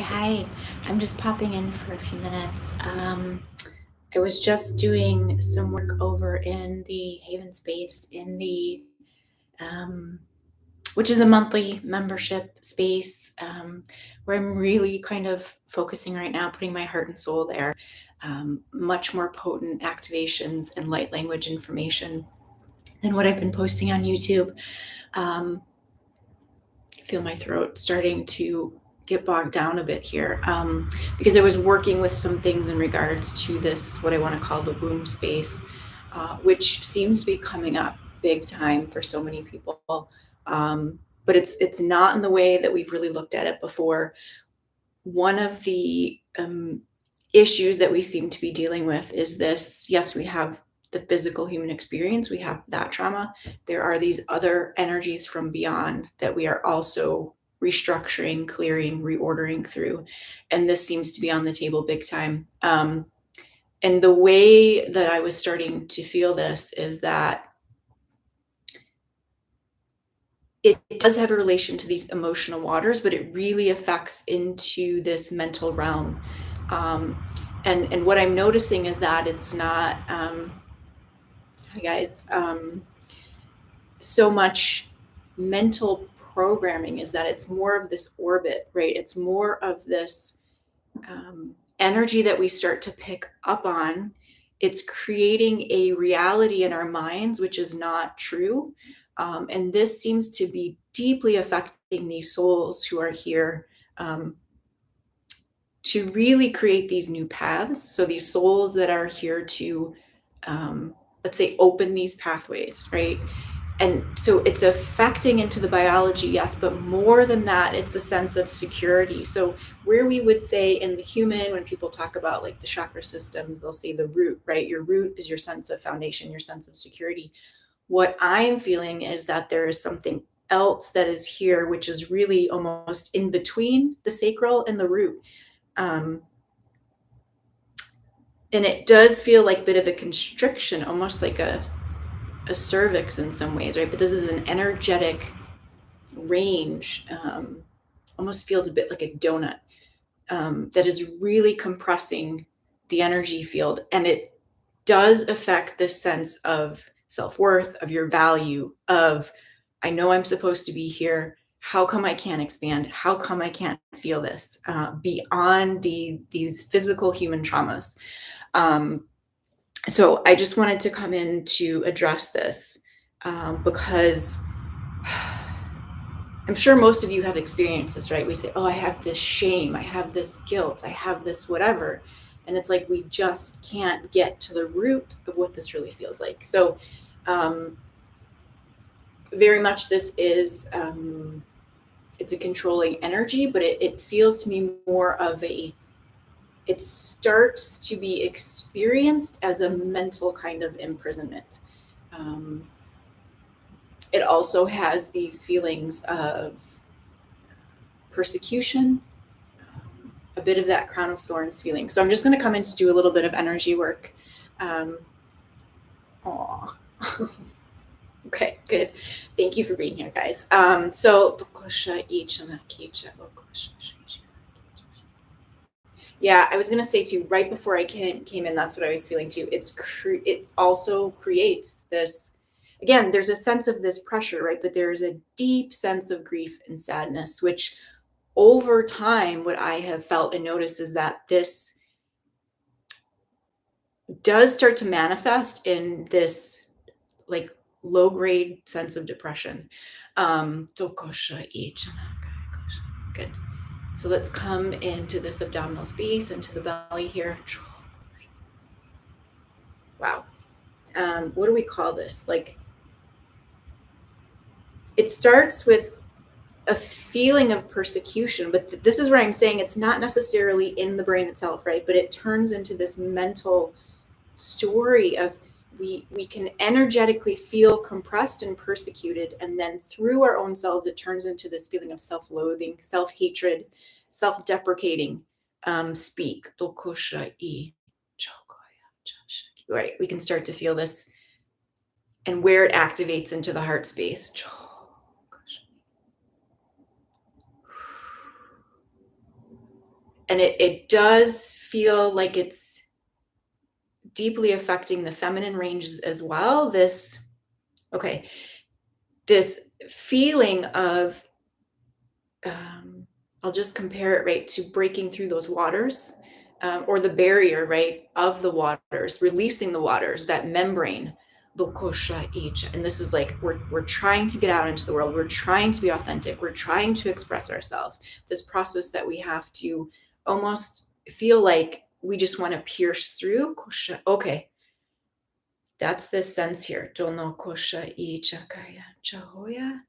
Hi. I'm just popping in for a few minutes. I was just doing some work over in the Haven Space um, which is a monthly membership space, where I'm really kind of focusing right now, putting my heart and soul there. Much more potent activations and light language information than what I've been posting on YouTube. Um, I feel my throat starting to get bogged down a bit here, because I was working with some things in regards to this, what I want to call the womb space, which seems to be coming up big time for so many people. But it's not in the way that we've really looked at it before. One of the issues that we seem to be dealing with is this. Yes, we have the physical human experience, we have that trauma. There are these other energies from beyond that we are also restructuring, clearing, reordering through. And this seems to be on the table big time. And the way that I was starting to feel this is that it does have a relation to these emotional waters, but it really affects into this mental realm. Um, and what I'm noticing is that it's not, hi guys, so much mental programming, is that it's more of this orbit, right? It's more of this energy that we start to pick up on. It's creating a reality in our minds, which is not true. And this seems to be deeply affecting these souls who are here, to really create these new paths. So these souls that are here to, let's say, open these pathways, right? And so it's affecting into the biology, yes, but more than that, it's a sense of security. So where we would say in the human, when people talk about like the chakra systems, they'll say the root, right? Your root is your sense of foundation, your sense of security. What I'm feeling is that there is something else that is here, which is really almost in between the sacral and the root. Um, and it does feel like a bit of a constriction, almost like a cervix in some ways, right? But this is an energetic range, almost feels a bit like a donut, that is really compressing the energy field. And it does affect this sense of self-worth, of your value, of, I know I'm supposed to be here. How come I can't expand? How come I can't feel this beyond these physical human traumas? So I just wanted to come in to address this, because I'm sure most of you have experienced this, right? We say, oh, I have this shame, I have this guilt, I have this whatever. And it's like we just can't get to the root of what this really feels like. So, very much this is, it's a controlling energy, but it feels to me more of it starts to be experienced as a mental kind of imprisonment. It also has these feelings of persecution, a bit of that crown of thorns feeling. So I'm just going to come in to do a little bit of energy work. Aw. Okay, good. Thank you for being here, guys. Yeah, I was gonna say too, right before I came in, that's what I was feeling too. It also creates this. Again, there's a sense of this pressure, right? But there's a deep sense of grief and sadness, which over time, what I have felt and noticed is that this does start to manifest in this like low grade sense of depression. Good. So let's come into this abdominal space, into the belly here. Wow. What do we call this? Like, it starts with a feeling of persecution, but this is where I'm saying it's not necessarily in the brain itself, right? But it turns into this mental story of we can energetically feel compressed and persecuted, and then through our own selves it turns into this feeling of self-loathing, self-hatred, self-deprecating speak. Right, we can start to feel this, and where it activates into the heart space. And it does feel like it's deeply affecting the feminine ranges as well. Okay, this feeling of, um, I'll just compare it right to breaking through those waters, or the barrier, right, of the waters, releasing the waters, that membrane. And this is like we're trying to get out into the world. We're trying to be authentic. We're trying to express ourselves. This process that we have to almost feel like we just want to pierce through. Okay, that's this sense here. Dono kosha I chakaya chahoya.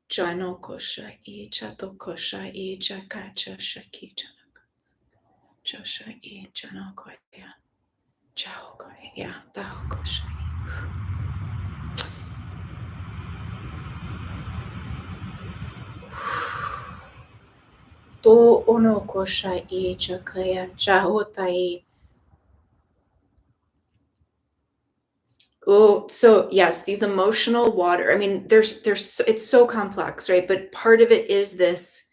Jano kosha I chato kosha I chakacha shaki chosha I jano koya. Chao koya. Yeah, taho kosha. To ono kosha I chakaya chahotai. Oh, so yes, these emotional water. I mean, it's so complex, right? But part of it is this.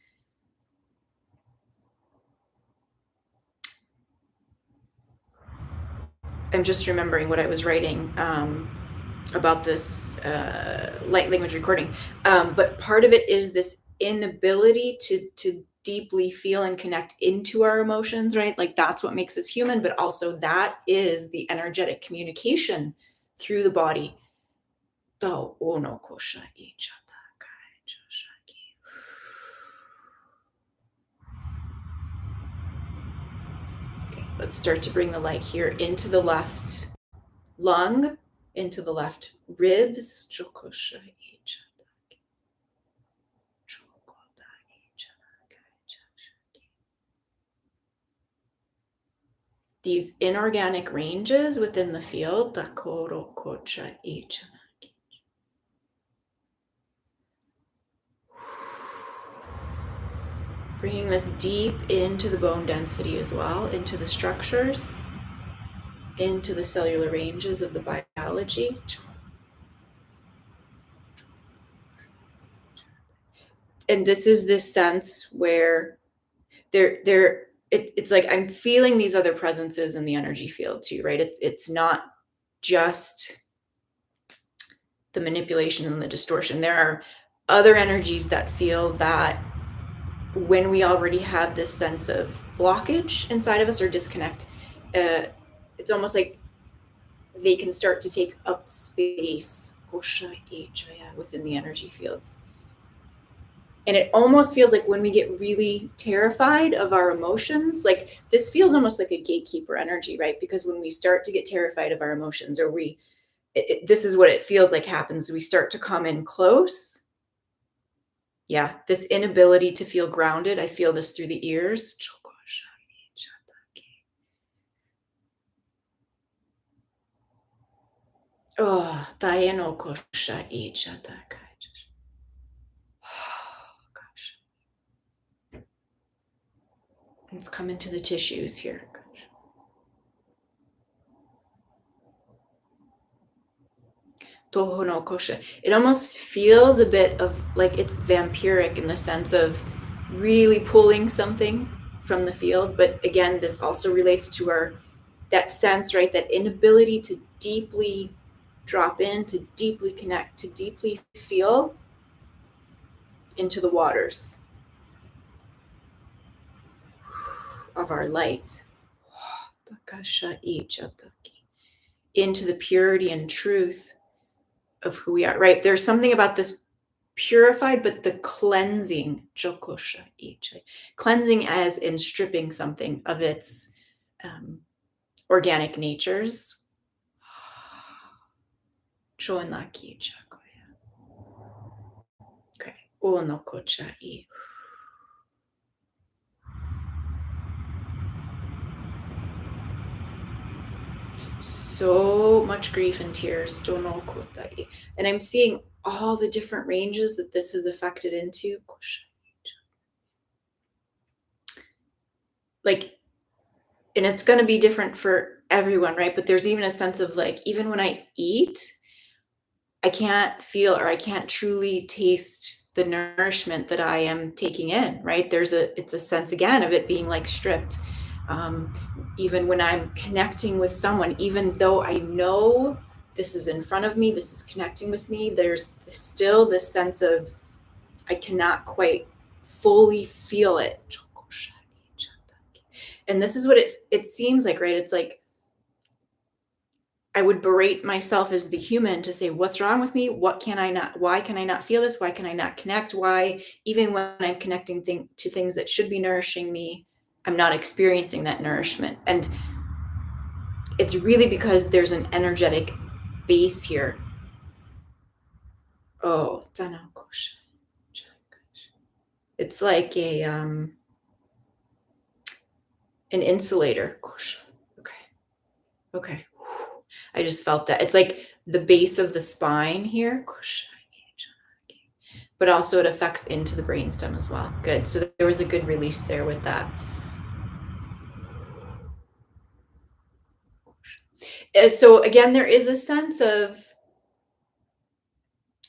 I'm just remembering what I was writing about this light language recording. But part of it is this inability to deeply feel and connect into our emotions, right? Like that's what makes us human, but also that is the energetic communication through the body. Tao ono kosha ichata kai joshaki. Okay, let's start to bring the light here into the left lung, into the left ribs. Jokosha ichata. These inorganic ranges within the field, bringing this deep into the bone density as well, into the structures, into the cellular ranges of the biology. And this is this sense where it's like I'm feeling these other presences in the energy field too, right? It's not just the manipulation and the distortion. There are other energies that feel that when we already have this sense of blockage inside of us or disconnect, it's almost like they can start to take up space within the energy fields. And it almost feels like when we get really terrified of our emotions, like this feels almost like a gatekeeper energy, right? Because when we start to get terrified of our emotions, or this is what it feels like happens. We start to come in close. Yeah, this inability to feel grounded. I feel this through the ears. Oh, Taeno Kosha Ichatakai. Oh, gosh. Let's come into the tissues here. Toho no Kosha. It almost feels a bit of like it's vampiric in the sense of really pulling something from the field. But again, this also relates to that sense, right? That inability to deeply drop in, to deeply connect, to deeply feel into the waters of our light. Into the purity and truth of who we are, right? There's something about this purified, but the cleansing, cleansing as in stripping something of its organic natures. Okay. So much grief and tears. And I'm seeing all the different ranges that this has affected into. Like, and it's going to be different for everyone, right? But there's even a sense of like, even when I eat, I can't feel or I can't truly taste the nourishment that I am taking in, right? It's a sense again of it being like stripped. Um, Even when I'm connecting with someone, even though I know this is in front of me, this is connecting with me, there's still this sense of I cannot quite fully feel it. And this is what it seems like, right? It's like I would berate myself as the human to say, what's wrong with me? What can I not, why can I not feel this? Why can I not connect? Why, even when I'm connecting to things that should be nourishing me, I'm not experiencing that nourishment. And it's really because there's an energetic base here. Oh, it's like an insulator. Okay. Okay. I just felt that. It's like the base of the spine here, but also it affects into the brainstem as well. Good. So there was a good release there with that. So again, there is a sense of,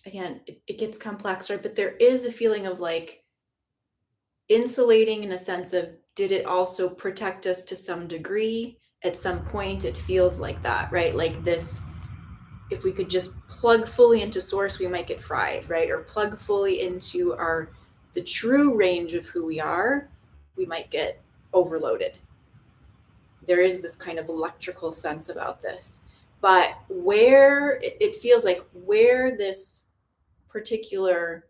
again, it gets complex, right? But there is a feeling of like insulating in a sense of, did it also protect us to some degree? At some point, it feels like that, right? Like this, if we could just plug fully into source, we might get fried, right? Or plug fully into the true range of who we are, we might get overloaded. There is this kind of electrical sense about this. But where it feels like where this particular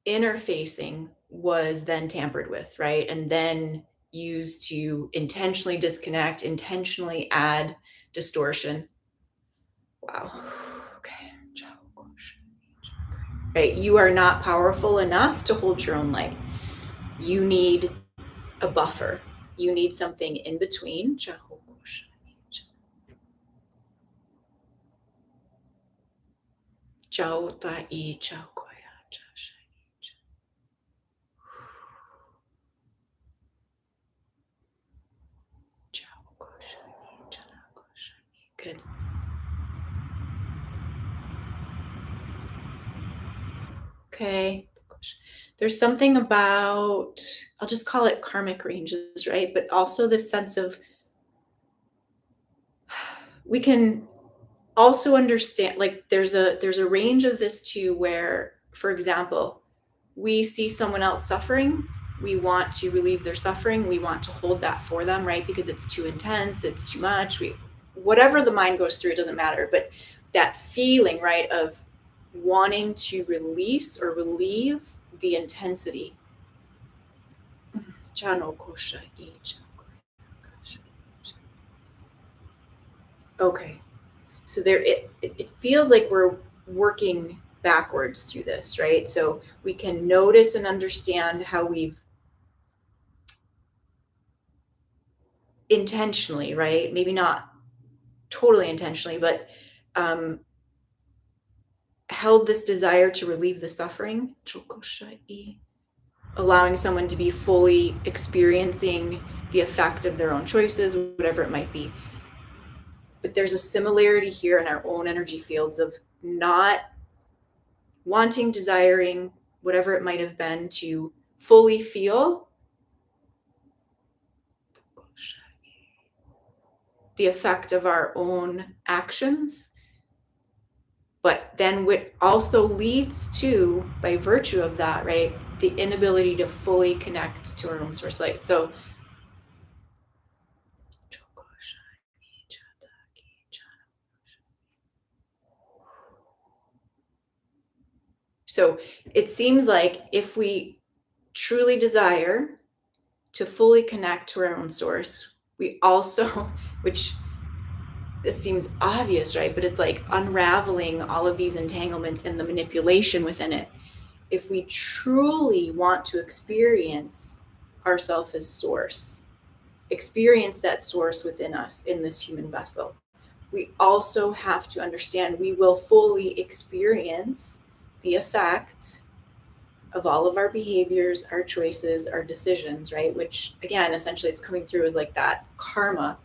interfacing was then tampered with, right? And then used to intentionally disconnect, intentionally add distortion. Wow. Okay. Right? You are not powerful enough to hold your own light. You need a buffer. You need something in between. Good. Okay. There's something about, I'll just call it karmic ranges, right? But also this sense of, we can also understand, like there's a range of this too, where, for example, we see someone else suffering, we want to relieve their suffering, we want to hold that for them, right? Because it's too intense, it's too much, we, whatever the mind goes through, it doesn't matter. But that feeling, right, of wanting to release or relieve the intensity. Okay. So there, it feels like we're working backwards through this, right? So we can notice and understand how we've intentionally, right? Maybe not totally intentionally, but um, held this desire to relieve the suffering, allowing someone to be fully experiencing the effect of their own choices, whatever it might be. But there's a similarity here in our own energy fields of not wanting, desiring, whatever it might have been, to fully feel the effect of our own actions. But then what also leads to, by virtue of that, right, the inability to fully connect to our own source light. So it seems like if we truly desire to fully connect to our own source, we also, which this seems obvious, right? But it's like unraveling all of these entanglements and the manipulation within it. If we truly want to experience ourself as source, experience that source within us in this human vessel, we also have to understand we will fully experience the effect of all of our behaviors, our choices, our decisions, right? Which again, essentially it's coming through as like that karma.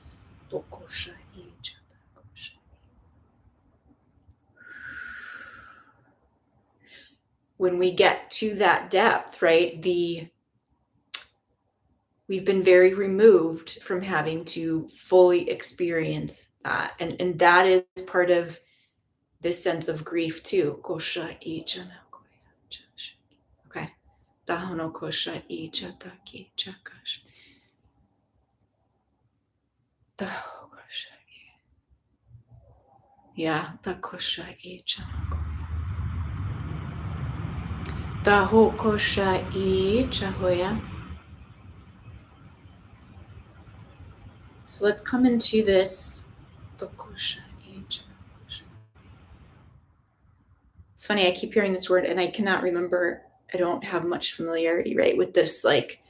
when we get to that depth, right, we've been very removed from having to fully experience that. And that is part of this sense of grief too. Okay. Yeah. So let's come into this. It's funny, I keep hearing this word and I cannot remember. I don't have much familiarity, right, with this. Like,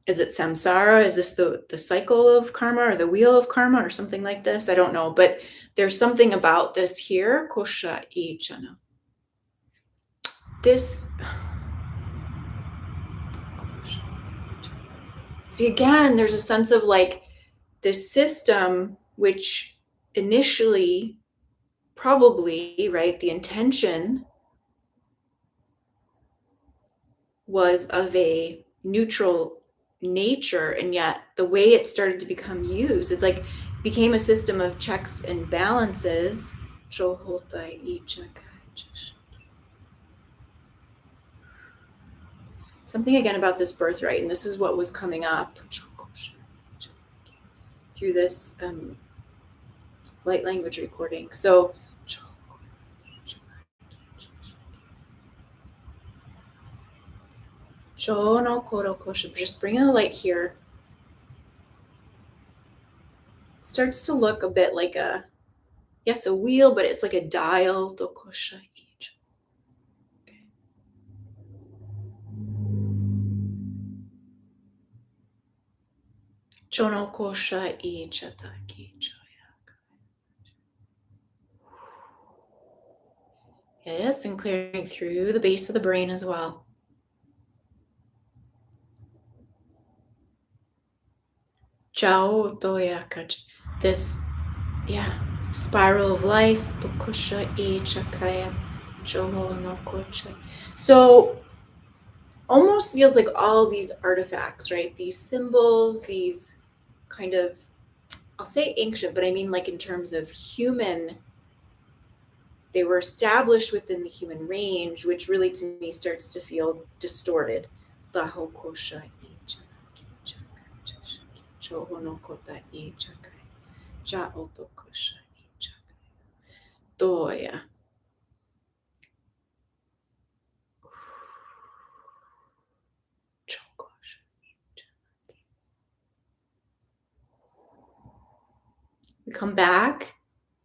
is it samsara? Is this the cycle of karma or the wheel of karma or something like this? I don't know, but there's something about this here. Kosha ichana. This. See, again, there's a sense of like this system, which initially, probably, right, the intention was of a neutral nature, and yet the way it started to become used, it's like became a system of checks and balances. Something again about this birthright, and this is what was coming up through this light language recording. So just bringing the light here. It starts to look a bit like a wheel, but it's like a dial. Yes, and clearing through the base of the brain as well. This, spiral of life. So almost feels like all these artifacts, right? These symbols, these kind of, I'll say ancient, but I mean like in terms of human, they were established within the human range, which really to me starts to feel distorted. Doya. We come back,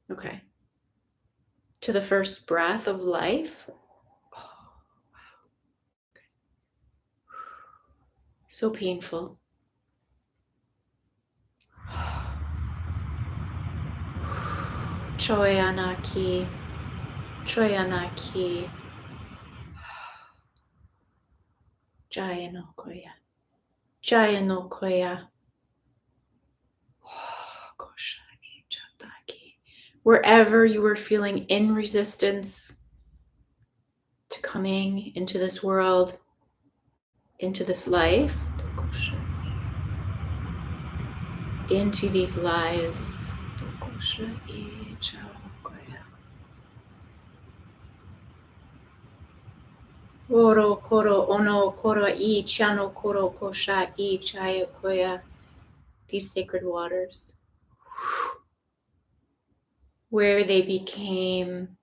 okay, to the first breath of life. So painful. Choyanaki. Choyanaki. Jayanokoya. Jayanokoya. Wherever you were feeling in resistance to coming into this world, into this life, into these lives. Oro koro ono koro I chano koro kosha I chaya koya. These sacred waters, where they became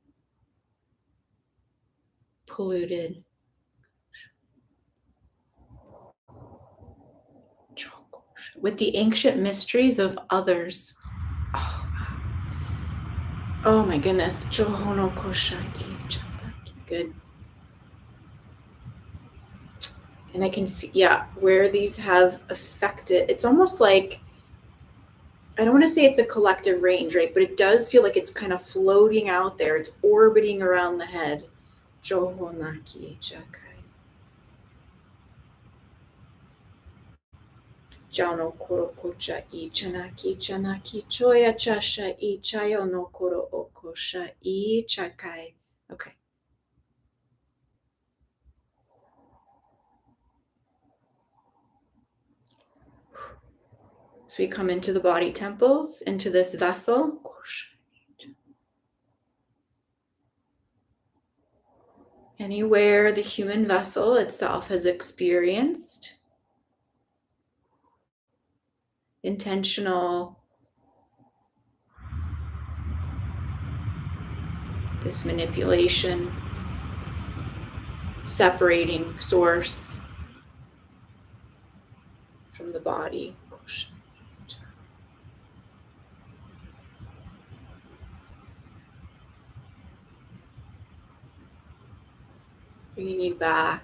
polluted. With the ancient mysteries of others. Oh my goodness. Good. And I can, where these have affected, it's almost like, I don't want to say it's a collective range, right? But it does feel like it's kind of floating out there. It's orbiting around the head. Johonaki Jakai. Jano koro kocha I chanaki chanaki choya chasha I chayo no koro okosha I chakai. Okay. So we come into the body temples, into this vessel. Anywhere the human vessel itself has experienced intentional, this manipulation, separating source from the body. Bringing you back.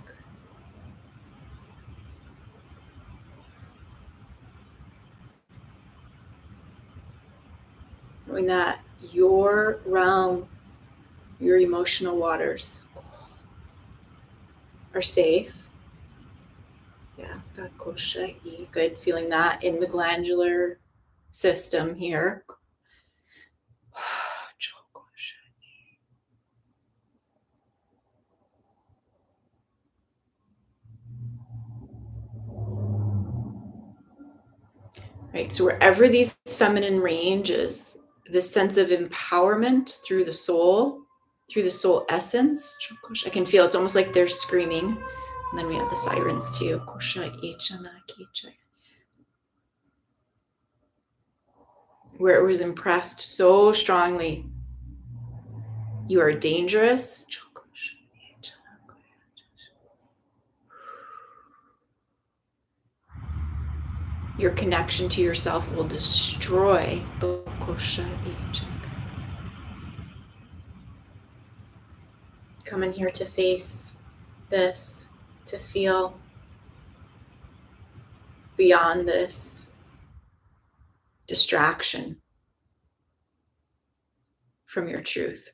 Knowing that your realm, your emotional waters are safe. Yeah, good. Feeling that in the glandular system here. Right, so wherever these feminine ranges, this sense of empowerment through the soul essence, I can feel it's almost like they're screaming. And then we have the sirens too. Where it was impressed so strongly. You are dangerous. Your connection to yourself will destroy. Come in here to face this, to feel beyond this distraction from your truth,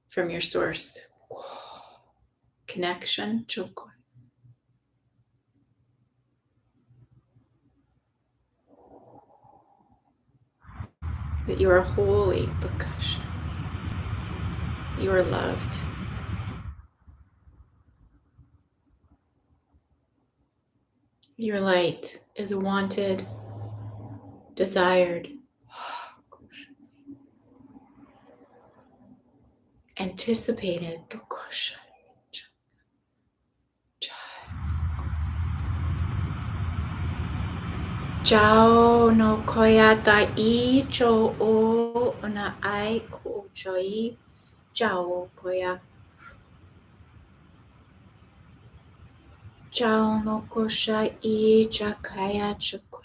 from your source. Connection. That you are holy. You are loved. Your light is wanted, desired, anticipated. Chao no koyata I cho o na ai ko choi. Chao koya. Chao no kosha I chakaya chokoya.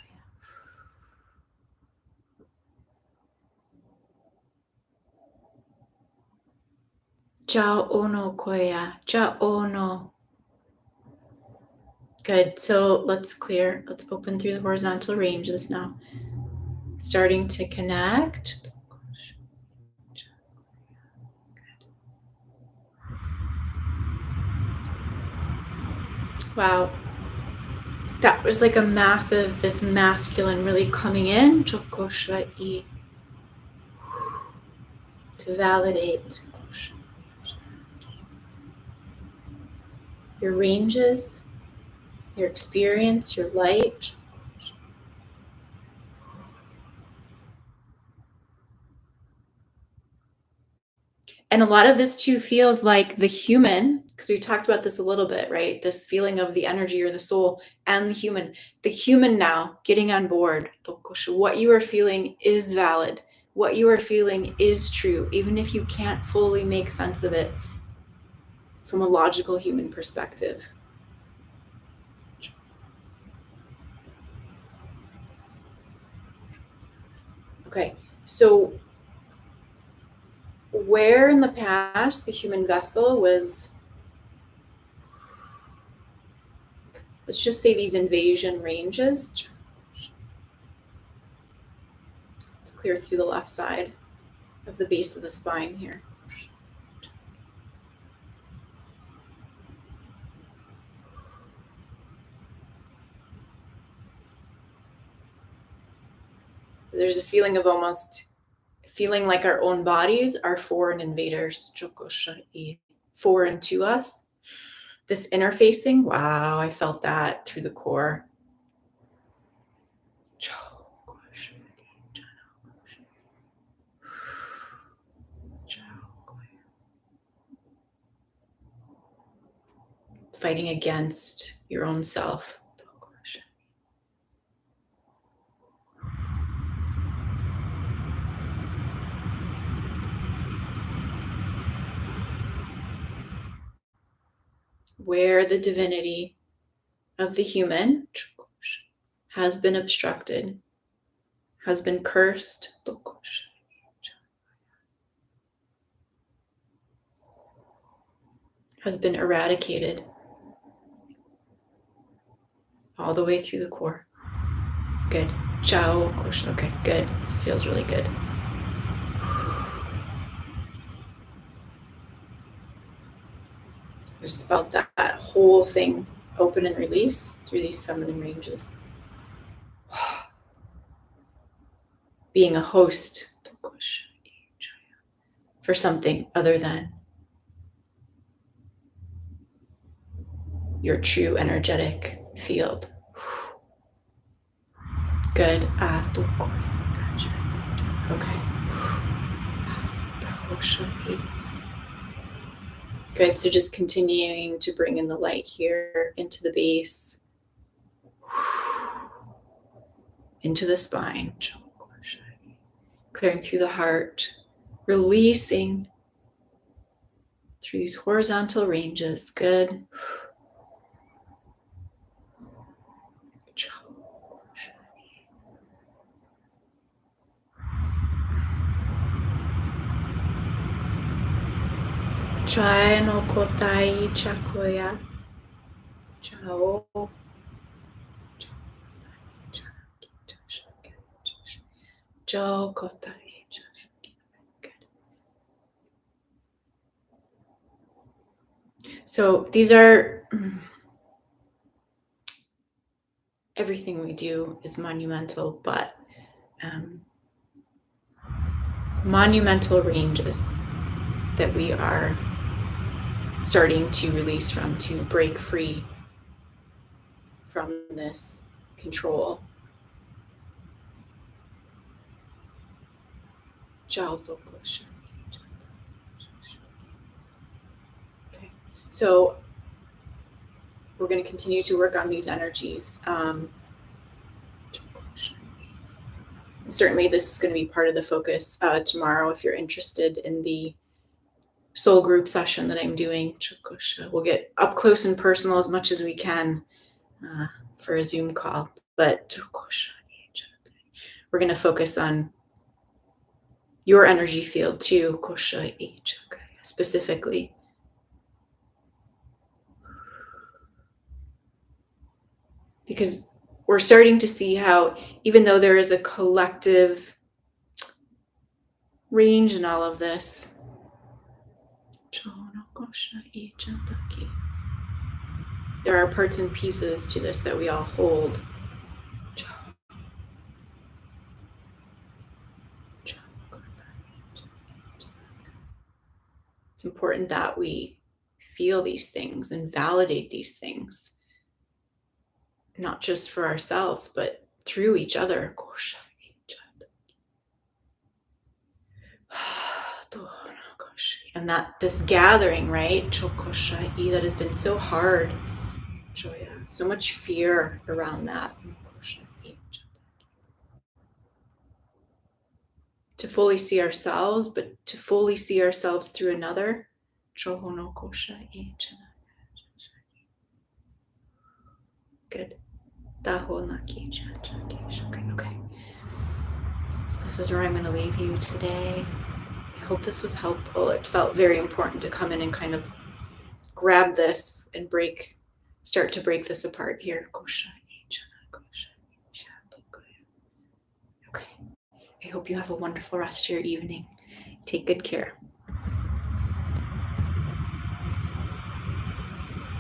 Chao ono koya. Chao ono. Good. So let's open through the horizontal ranges now. Starting to connect. Wow. That was like this masculine really coming in. To validate your ranges, your experience, your light. And a lot of this too feels like the human, because we talked about this a little bit, right? This feeling of the energy or the soul and the human now getting on board. What you are feeling is valid. What you are feeling is true, even if you can't fully make sense of it from a logical human perspective. Okay, so where in the past the human vessel was, let's just say these invasion ranges, to clear through the left side of the base of the spine here. There's a feeling of almost feeling like our own bodies are foreign invaders, foreign to us. This interfacing, wow, I felt that through the core. fighting against your own self. Where the divinity of the human has been obstructed, has been cursed, has been eradicated all the way through the core. Good. Ciao. Okay, good. This feels really good. I just felt that whole thing open and release through these feminine ranges. Being a host for something other than your true energetic field. Good. Okay. Good. So just continuing to bring in the light here into the base, into the spine, clearing through the heart, releasing through these horizontal ranges. Good. Chai no kotai chakoya. Chao. Jo kotai. So these are, everything we do is monumental, but monumental ranges that we are starting to release from, to break free from this control. Okay, so we're going to continue to work on these energies. Certainly this is going to be part of the focus tomorrow if you're interested in the soul group session that I'm doing. We'll get up close and personal as much as we can for a Zoom call, but we're going to focus on your energy field too, specifically. Because we're starting to see how, even though there is a collective range in all of this, there are parts and pieces to this that we all hold. It's important that we feel these things and validate these things, not just for ourselves, but through each other. And that this gathering, right, that has been so hard, so much fear around that. To fully see ourselves, but to fully see ourselves through another. Good. Okay. So this is where I'm going to leave you today. I hope this was helpful. It felt very important to come in and kind of grab this and start to break this apart here. Okay. I hope you have a wonderful rest of your evening. Take good care.